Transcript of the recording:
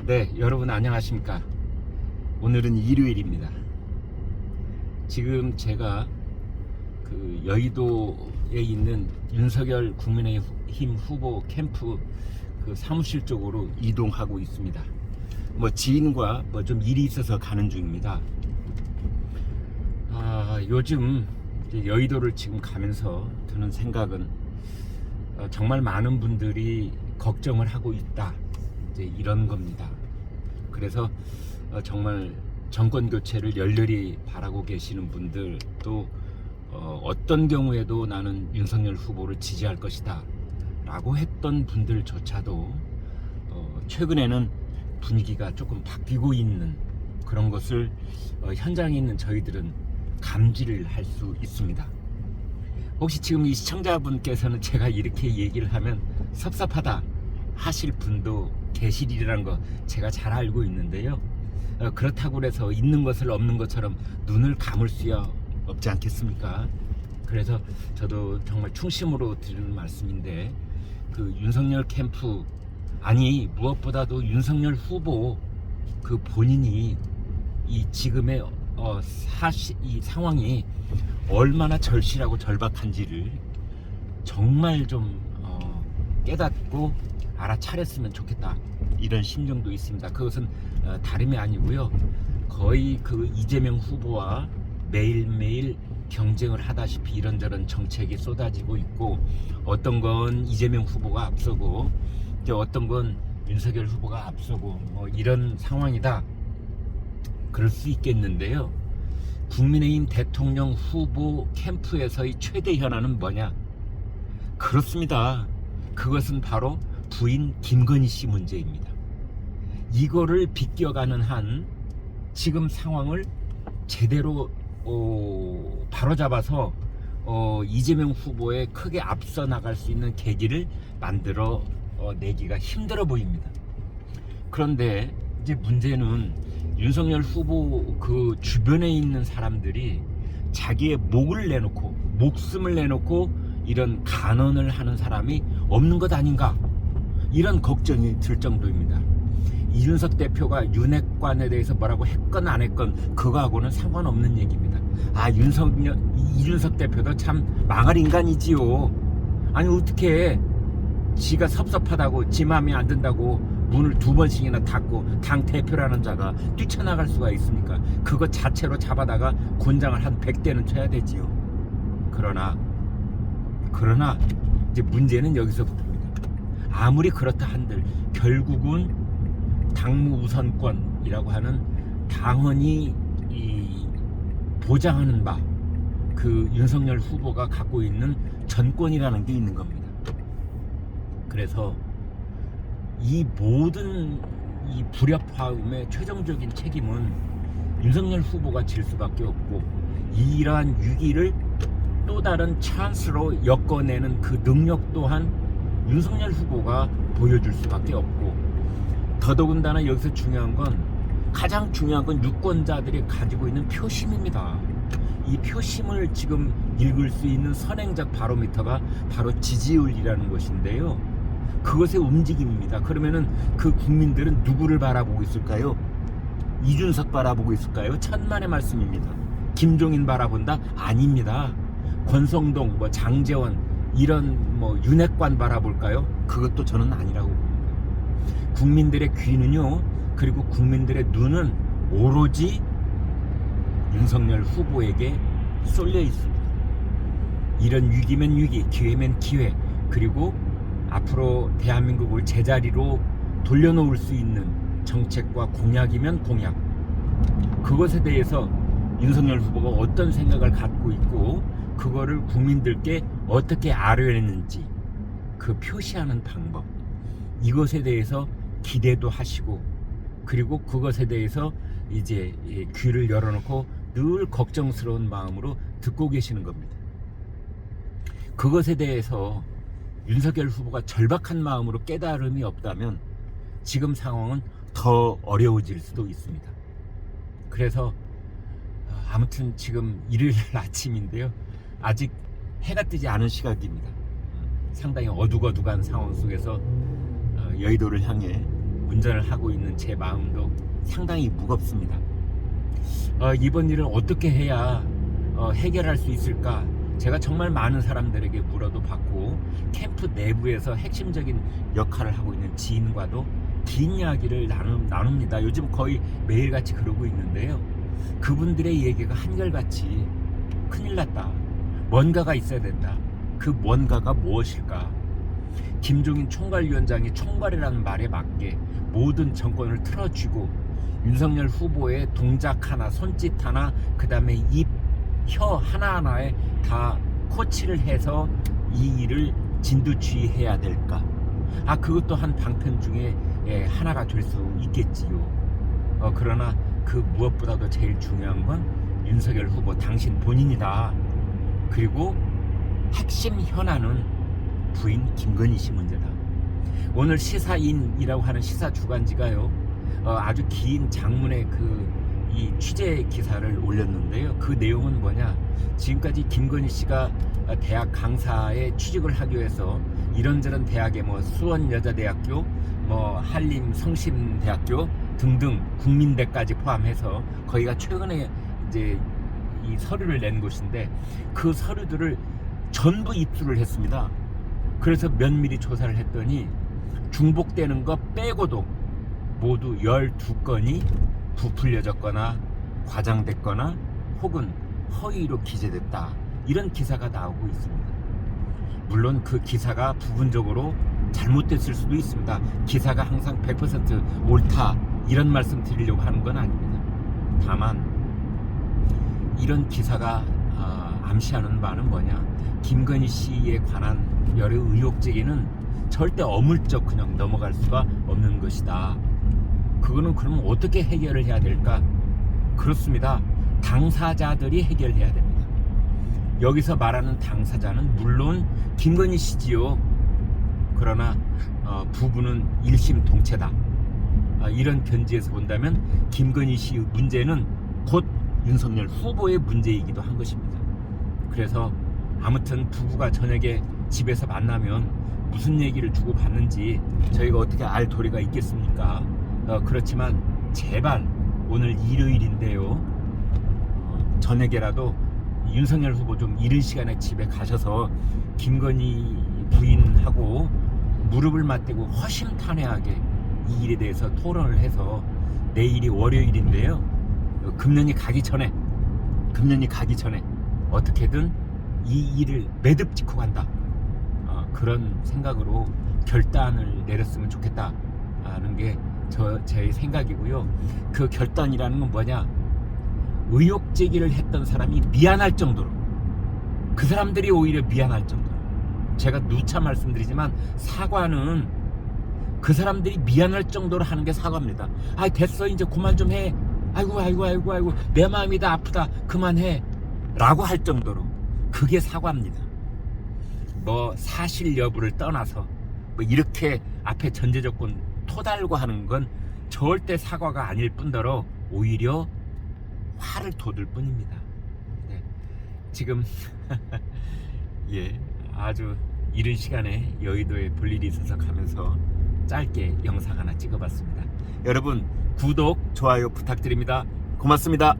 네, 여러분 안녕하십니까? 오늘은 일요일입니다. 지금 제가 그 여의도에 있는 윤석열 국민의힘 후보 캠프 그 사무실 쪽으로 이동하고 있습니다. 지인과 좀 일이 있어서 가는 중입니다. 요즘 이제 여의도를 지금 가면서 드는 생각은 정말 많은 분들이 걱정을 하고 있다. 이제 이런 겁니다. 그래서 정말 정권 교체를 열렬히 바라고 계시는 분들, 또 어떤 경우에도 나는 윤석열 후보를 지지할 것이다 라고 했던 분들조차도 최근에는 분위기가 조금 바뀌고 있는 그런 것을 현장에 있는 저희들은 감지를 할 수 있습니다. 혹시 지금 이 시청자분께서는 제가 이렇게 얘기를 하면 섭섭하다 하실 분도 계시리라는 거 제가 잘 알고 있는데요. 그렇다고 해서 있는 것을 없는 것처럼 눈을 감을 수야 없지 않겠습니까? 그래서 저도 정말 충심으로 드리는 말씀인데, 그 윤석열 캠프, 아니 무엇보다도 윤석열 후보 그 본인이 이 지금의 이 상황이 얼마나 절실하고 절박한지를 정말 좀 깨닫고 알아차렸으면 좋겠다, 이런 심정도 있습니다. 그것은 다름이 아니고요, 거의 그 이재명 후보와 매일매일 경쟁을 하다시피 이런저런 정책이 쏟아지고 있고, 어떤 건 이재명 후보가 앞서고 이제 어떤 건 윤석열 후보가 앞서고 이런 상황이다, 그럴 수 있겠는데요. 국민의힘 대통령 후보 캠프에서의 최대 현안은 뭐냐? 그렇습니다. 그것은 바로 부인 김건희 씨 문제입니다. 이거를 비껴가는 한 지금 상황을 제대로 바로잡아서 이재명 후보에 크게 앞서 나갈 수 있는 계기를 만들어 내기가 힘들어 보입니다. 그런데 이제 문제는 윤석열 후보 그 주변에 있는 사람들이 자기의 목숨을 내놓고 이런 간언을 하는 사람이 없는 것 아닌가, 이런 걱정이 들 정도입니다. 이준석 대표가 윤핵관에 대해서 뭐라고 했건 안 했건 그거하고는 상관없는 얘기입니다. 이준석 대표도 참 망할 인간이지요. 아니 어떻게 지가 섭섭하다고, 지 마음에 안 든다고 문을 2번씩이나 닫고 당 대표라는 자가 뛰쳐나갈 수가 있습니까? 그거 자체로 잡아다가 곤장을 한 100대는 쳐야 되지요. 그러나 이제 문제는 여기서부터입니다. 아무리 그렇다 한들 결국은 당무 우선권이라고 하는 당헌이 보장하는 바, 그 윤석열 후보가 갖고 있는 전권이라는 게 있는 겁니다. 그래서 이 모든 이 불협화음의 최종적인 책임은 윤석열 후보가 질 수밖에 없고, 이러한 위기를 또 다른 찬스로 엮어내는 그 능력 또한 윤석열 후보가 보여줄 수밖에 없고, 더더군다나 여기서 가장 중요한 건 유권자들이 가지고 있는 표심입니다. 이 표심을 지금 읽을 수 있는 선행적 바로미터가 바로 지지율이라는 것인데요, 그것의 움직임입니다. 그러면은 그 국민들은 누구를 바라보고 있을까요? 이준석 바라보고 있을까요? 천만의 말씀입니다. 김종인 바라본다? 아닙니다. 권성동, 장제원, 이런 윤핵관 바라볼까요? 그것도 저는 아니라고 봅니다. 국민들의 귀는요, 그리고 국민들의 눈은 오로지 윤석열 후보에게 쏠려 있습니다. 이런 위기면 위기, 기회면 기회, 그리고 앞으로 대한민국을 제자리로 돌려놓을 수 있는 정책과 공약이면 공약, 그것에 대해서 윤석열 후보가 어떤 생각을 갖고 있고 그거를 국민들께 어떻게 알려냈는지 그 표시하는 방법, 이것에 대해서 기대도 하시고, 그리고 그것에 대해서 이제 귀를 열어놓고 늘 걱정스러운 마음으로 듣고 계시는 겁니다. 그것에 대해서 윤석열 후보가 절박한 마음으로 깨달음이 없다면 지금 상황은 더 어려워질 수도 있습니다. 그래서 아무튼 지금 일요일 아침인데요, 아직 해가 뜨지 않은 시각입니다. 상당히 어둑어둑한 상황 속에서 여의도를 향해 운전을 하고 있는 제 마음도 상당히 무겁습니다. 이번 일을 어떻게 해야 해결할 수 있을까? 제가 정말 많은 사람들에게 물어도 봤고, 캠프 내부에서 핵심적인 역할을 하고 있는 지인과도 긴 이야기를 나눕니다. 요즘 거의 매일같이 그러고 있는데요. 그분들의 얘기가 한결같이 큰일 났다, 뭔가가 있어야 된다. 그 뭔가가 무엇일까? 김종인 총괄위원장이 총괄이라는 말에 맞게 모든 정권을 틀어쥐고 윤석열 후보의 동작 하나, 손짓 하나, 그 다음에 입, 혀 하나하나에 다 코치를 해서 이 일을 진두지휘해야 될까? 그것도 한 방편 중에 하나가 될 수 있겠지요. 그러나 그 무엇보다도 제일 중요한 건 윤석열 후보 당신 본인이다. 그리고 핵심 현안은 부인 김건희 씨 문제다. 오늘 시사인이라고 하는 시사 주간지가요, 아주 긴 장문의 이 취재 기사를 올렸는데요. 그 내용은 뭐냐? 지금까지 김건희 씨가 대학 강사에 취직을 하기 위해서 이런저런 대학에 수원여자대학교, 한림성심대학교 등등 국민대까지 포함해서 거기가 최근에 이제 이 서류를 낸 곳인데, 그 서류들을 전부 입수를 했습니다. 그래서 면밀히 조사를 했더니 중복되는 것 빼고도 모두 12건이 부풀려졌거나 과장됐거나 혹은 허위로 기재됐다, 이런 기사가 나오고 있습니다. 물론 그 기사가 부분적으로 잘못됐을 수도 있습니다. 기사가 항상 100% 옳다, 이런 말씀 드리려고 하는 건 아닙니다. 다만 이런 기사가 암시하는 바는 뭐냐? 김건희 씨에 관한 여러 의혹 제기는 절대 어물쩍 그냥 넘어갈 수가 없는 것이다. 그거는 그러면 어떻게 해결을 해야 될까? 그렇습니다. 당사자들이 해결해야 됩니다. 여기서 말하는 당사자는 물론 김건희 씨지요. 그러나 부부는 일심동체다. 이런 견지에서 본다면 김건희 씨의 문제는 곧 윤석열 후보의 문제이기도 한 것입니다. 그래서 아무튼 부부가 저녁에 집에서 만나면 무슨 얘기를 주고받는지 저희가 어떻게 알 도리가 있겠습니까? 그렇지만 제발 오늘 일요일인데요, 저녁에라도 윤석열 후보 좀 이른 시간에 집에 가셔서 김건희 부인하고 무릎을 맞대고 허심탄회하게 이 일에 대해서 토론을 해서, 내일이 월요일인데요, 금년이 가기 전에 어떻게든 이 일을 매듭 짓고 간다, 그런 생각으로 결단을 내렸으면 좋겠다는 게 제 생각이고요. 그 결단이라는 건 뭐냐? 의혹 제기를 했던 사람이 미안할 정도로, 그 사람들이 오히려 미안할 정도로, 제가 누차 말씀드리지만 사과는 그 사람들이 미안할 정도로 하는 게 사과입니다. 됐어, 이제 그만 좀 해, 아이고 내 마음이 다 아프다, 그만해 라고 할 정도로, 그게 사과입니다. 사실 여부를 떠나서 이렇게 앞에 전제 조건 토달고 하는 건 절대 사과가 아닐 뿐더러 오히려 화를 돋을 뿐입니다. 네. 지금 아주 이른 시간에 여의도에 볼 일이 있어서 가면서 짧게 영상 하나 찍어봤습니다. 여러분 구독, 좋아요 부탁드립니다. 고맙습니다.